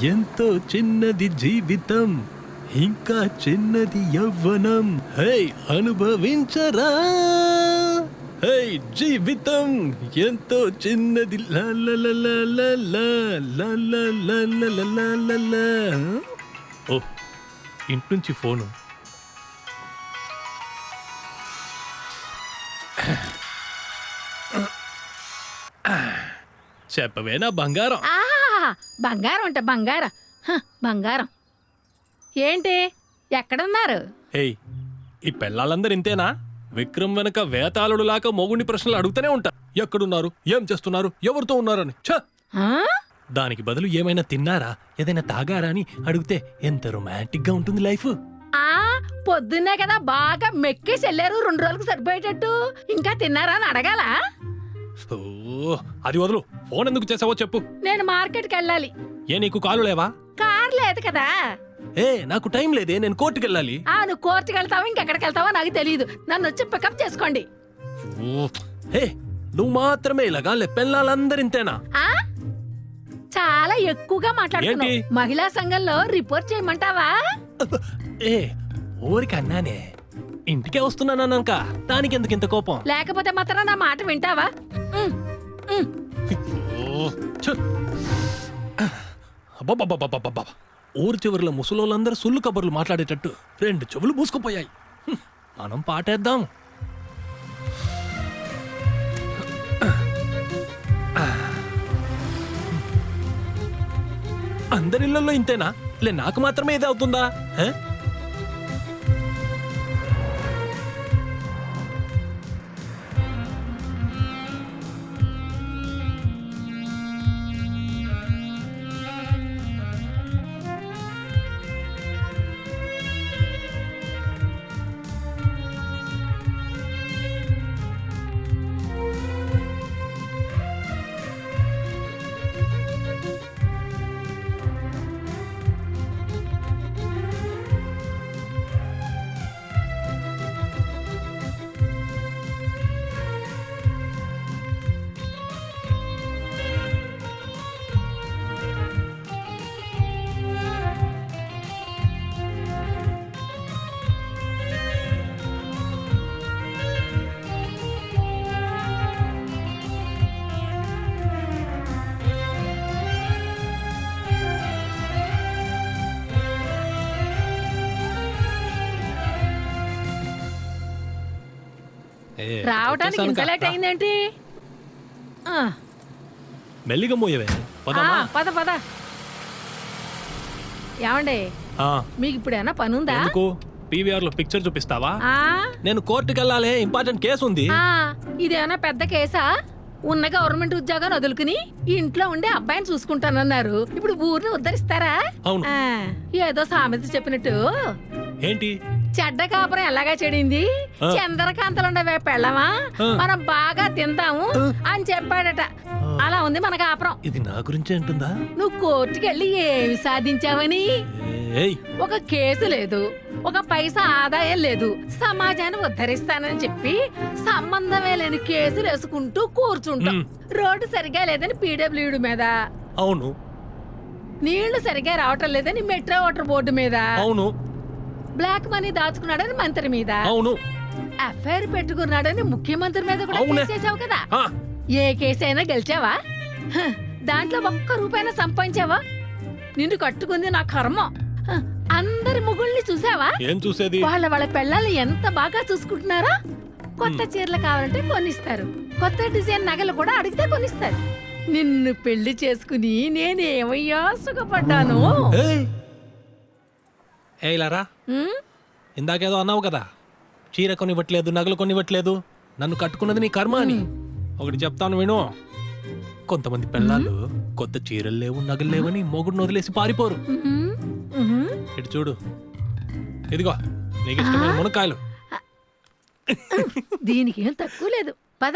ఎంతో చిన్నది జీవితం, ఇంకా చిన్నది యవ్వనం. హే అనుభవించరా, హే జీవితం ఎంతో చిన్నది. ఓ ఇంటి నుంచి ఫోను. చెప్పవేనా బంగారం? బంగారం అంటే బంగారం. బంగారం ఏంటి, ఎక్కడున్నారు? హేయ్, ఈ పెళ్ళాలందరూ ఇంతేనా? విక్రమ్ వెనక వేతాళుడు లాగా మొగుడిని ప్రశ్నలు అడుగుతూనే ఉంటారు. ఎక్కడున్నారు, ఏం చేస్తున్నారు, ఎవరితో ఉన్నారని. దానికి బదులు ఏమైనా తిన్నారా, ఏదైనా తాగారా అని అడిగితే ఎంత రొమాంటిక్ గా ఉంటుంది లైఫ్. పొద్దున్నే కదా బాగా మెక్కేసి వెళ్ళారు, 2 రోజులకు సరిపోయేటట్టు. ఇంకా తిన్నారా అని అడగాల? అది వదులు, ఫోన్ ఎందుకు చేసావో చెప్పు. నేను మార్కెట్కి వెళ్ళాలి. ఏ నీకు కాలు లేవా? కార్ లేదు కదా. నాకు టైం లేదే, నేను కోర్టుకి వెళ్ళాలి. నువ్వు కోర్టుకి వెళ్తావా ఇంకెక్కడికి వెళ్తావో నాకు తెలియదు. నన్ను వచ్చి పికప్ చేసుకోండి. నువ్వు మాత్రమే ఇలాగా పెళ్ళాలందరూ ఇంతేనా? చాలా ఎక్కువగా మాట్లాడుతున్నావు. మహిళా సంఘంలో రిపోర్ట్ చేయమంటావా? ఊరికి అన్నానే, ఇంటికే వస్తున్నానన్నాక దానికి ఎందుకు ఇంత కోపం? లేకపోతే మాత్రం నా మాట వింటావా? ఊరు చివరిలో ముసలోళ్ళందరూ సుల్లు కబుర్లు మాట్లాడేటట్టు 2 చెవులు మూసుకుపోయాయి. మనం పాటేద్దాం. అందరిళ్ళల్లో ఇంతేనా? నాకు మాత్రమే ఇది అవుతుందా? రావడానికి ఇంత లేట్ అయిందేంటి? మెల్లిగా మోయవే. పద పద. ఏమండి, మీకు ఇప్పుడు ఏమైనా పనుందా? పీవీఆర్ లో పిక్చర్ చూపిస్తావా? నేను కోర్టుకి వెళ్ళాలి, ఇంపార్టెంట్ కేసు ఉంది. ఇదేమైనా పెద్ద కేసా? ఉన్న గవర్నమెంట్ ఉద్యోగాన్ని వదులుకుని ఇంట్లో ఉండే అబ్బాయిని చూసుకుంటానన్నారు. ఇప్పుడు ఊరిని ఉద్ధరిస్తారా? ఏదో సామెత చెప్పినట్టు. ఏంటి? చెడ్డ కాపురం ఎలాగా చెడింది, చంద్రకాంతలుండవే పెళ్ళమా, మనం బాగా తిందాము అని చెప్పాడట. అలా ఉంది మన కాపురం. ఇది నా గురించే అంటుందా? నువ్వు కోర్టుకి వెళ్ళి ఏమి సాధించావని? ఒక కేసు లేదు, ఒక పైసా ఆదాయం లేదు, సమాజాన్ని ఉద్ధరిస్తానని చెప్పి సంబంధమే లేని కేసులు వేసుకుంటూ కూర్చుంటాం. రోడ్డు సరిగా లేదని పీడబ్ల్యూడి మీద, అవును. నీళ్లు సరిగా రావటం లేదని మెట్రో వాటర్ బోర్డు మీద, అవును. బ్లాక్ మనీ దాచుకున్నాడని మంత్రి మీద, అవును. ఎఫ్ఐఆర్ పెట్టుకున్నాడని ముఖ్యమంత్రి మీద కూడా కేసేసావు కదా. ఏ కేసు అయినా గెలిచావా? దాంట్లో 1 రూపాయినా సంపాదించావా? నిన్ను కట్టుకుంది నా కర్మ. అందరి మొగుల్ని చూసావా? ఏం చూసేది? వాళ్ళ పిల్లల్ని ఎంత బాగా చూసుకుంటున్నారో. కొత్త చీరలు కావాలంటే కొనిస్తారు, కొత్త డిజైన్ నగలు కూడా అడిగితే కొనిస్తారు. నిన్ను పెళ్లి చేసుకుని నేనేమయ్యా సుఖపడ్డాను. ఏలారా, ఇందాకేదో అన్నావు కదా, చీర కొనివ్వట్లేదు, నగలు కొనివ్వట్లేదు, నన్ను కట్టుకున్నది నీ కర్మ అని. ఒకటి చెప్తాను విను. కొంతమంది పిల్లలు కొత్త చీరలు లేవు, నగలు లేవని మొగుడిని వదిలేసి పారిపోరు. ఇటు చూడు, ఇదిగో నీకు ఇష్టమైన మునక్కాయలు. దీనికి ఏం తక్కువ లేదు. పద.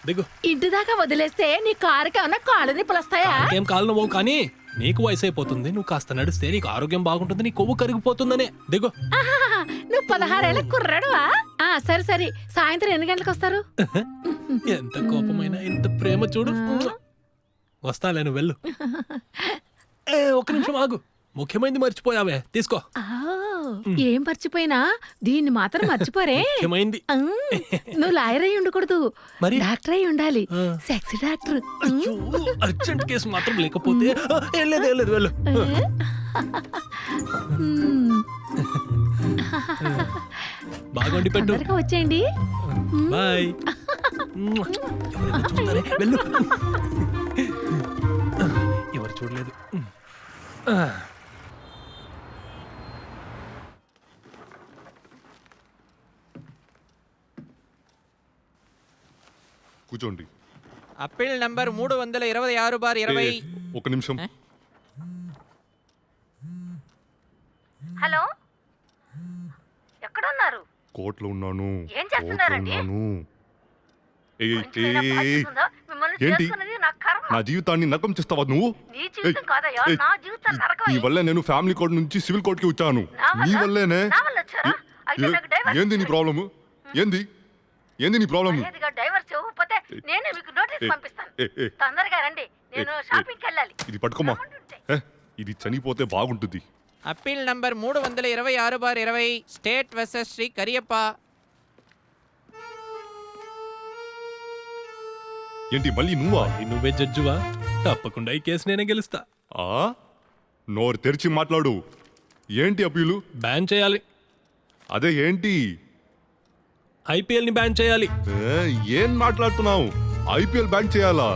దిగు. ఇంటి దాకా వదిలేస్తే నీ కారుకి ఏమన్నా కాళ్ళు నిప్పులు వస్తాయా? ఏం కాళ్ళు నువ్వు కానీ నీకు వయసు అయిపోతుంది, నువ్వు కాస్త నడిస్తే నీకు ఆరోగ్యం బాగుంటుంది, నీ కొవ్వు కరిగిపోతుందనే. దిగు. ఆహాహా, నువ్వు 16 ఏళ్ళ కుర్రాడువా? సరే సరే, సాయంత్రం ఎన్ని గంటలకు వస్తారు? ఎంత కోపమైనా ఎంత ప్రేమ చూడు. వస్తాలే, నువ్వు వెళ్ళు. ఒక్క నిమిషం ఆగు, ముఖ్యమైనది మర్చిపోయావే, తీసుకో. ఏం మర్చిపోయినా దీన్ని మాత్రం మర్చిపోరే. ముఖ్యమైనది. నువ్వు లాయర్ అయి ఉండకూడదు, మరి డాక్టర్ అయి ఉండాలి. Sex doctor. అర్జెంట్ కేసు మాత్రం లేకపోతే ఏం లేదు, వెళ్ళు. బాగా వండి పెట్టు. తొందరగా వచ్చేయండి. బాయ్. ఎవరైనా చూస్తారే, వెళ్ళు. ఎవరు చూడలేదు. కూర్చోండి. Appeal number 326/20. ఒక నిమిషం. హలో, ఎక్కడున్నారు? కోర్టులో ఉన్నాను. ఏం చేస్తున్నారండి? ఏయ్, ఏంటి నా జీవితాన్ని నరకం చేస్తావా నువ్వు? ఏయ్, నీ వల్లే నేను ఫ్యామిలీ కోర్టు నుంచి సివిల్ కోర్టుకి వచ్చాను. నీ వల్లేనే. ఏంది నీ ప్రాబ్లము? ఏంది నీ ప్రాబ్లము? ఇది పట్టుకోమా. ఇది చనిపోతే బాగుంటుంది. Appeal number 326/20 state versus Shri Kariyappa. ఏంటి మళ్ళీ నువ్వా? నువ్వే జడ్జువా? తప్పకుండా ఈ కేసు నేనే గెలుస్తా. నోరు తెరిచి మాట్లాడు. ఏంటి అప్పీలు? బ్యాన్ చేయాలి. అదే ఏంటి? ఐపీఎల్ ని బ్యాన్ చేయాలి. ఏం మాట్లాడుతున్నావు? ఐపీఎల్ బ్యాన్ చేయాలా?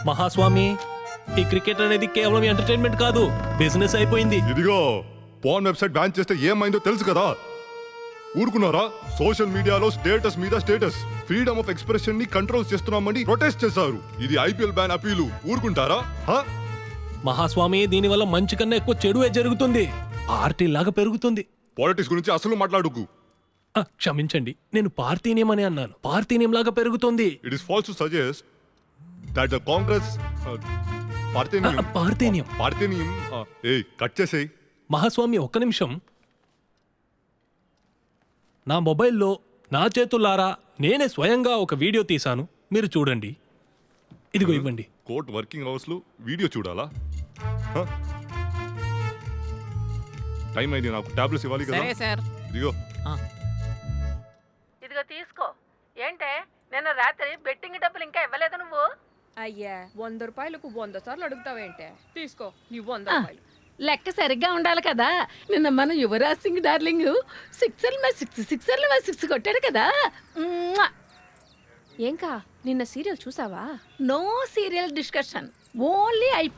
మహాస్వామి, ఈ క్రికెట్ అనేది కేవలం ఎంటర్టైన్మెంట్ కాదు, బిజినెస్ అయిపోయింది. ఇదిగో, పోర్న్ వెబ్సైట్ బ్యాన్ చేస్తే ఏమైందో తెలుసు కదా. ఊరుకున్నారా? సోషల్ మీడియాలో స్టేటస్ మీద స్టేటస్, ఫ్రీడమ్ ఆఫ్ ఎక్స్ప్రెషన్ ని కంట్రోల్ చేస్తున్నామని ప్రొటెస్ట్ చేశారు. ఇది ఐపీఎల్ బ్యాన్ అపీలు. ఊరుకుంటారా? మహాస్వామి, దీనివల్ల మంచి కన్నా ఎక్కువ చెడువే జరుగుతుంది. పార్టీ లాగా పెరుగుతుంది. పాలిటిక్స్ గురించి అసలు మాట్లాడుకు. క్షమించండి, నేను పార్థీనియం అని అన్నాను. పార్థీనియం లాగా పెరుగుతుంది. It is false to suggest that the Congress parthenium. Cut చేసేయ్. మహాస్వామి, ఒక్క నిమిషం. నా మొబైల్లో నా చేతులారా నేనే స్వయంగా ఒక వీడియో తీశాను, మీరు చూడండి. ఇదిగో ఇవ్వండి. కోర్ట్ వర్కింగ్ అవర్స్ లో వీడియో చూడాలా? టైం అయింది, నాకు టాబ్లెట్స్ ఇవ్వాలి కదా. సరే సార్. ఇదిగో తీసుకో. ఏంటే నిన్న రాత్రి బెట్టింగ్ డబ్బులు ఇంకా ఇవ్వలేదు నువ్వు? అయ్యా, 100 రూపాయలకు 100 సార్లు అడుగుతావేంటే? తీసుకో నీ 100 రూపాయలు. లెక్క సరిగ్గా ఉండాలి కదా. నిన్న మన యువరాజ్ సింగ్ డార్లింగ్ 6 కొట్టాడు కదా. ఏంకా నిన్న సీరియల్ చూసావా? No serial discussion, only IPL.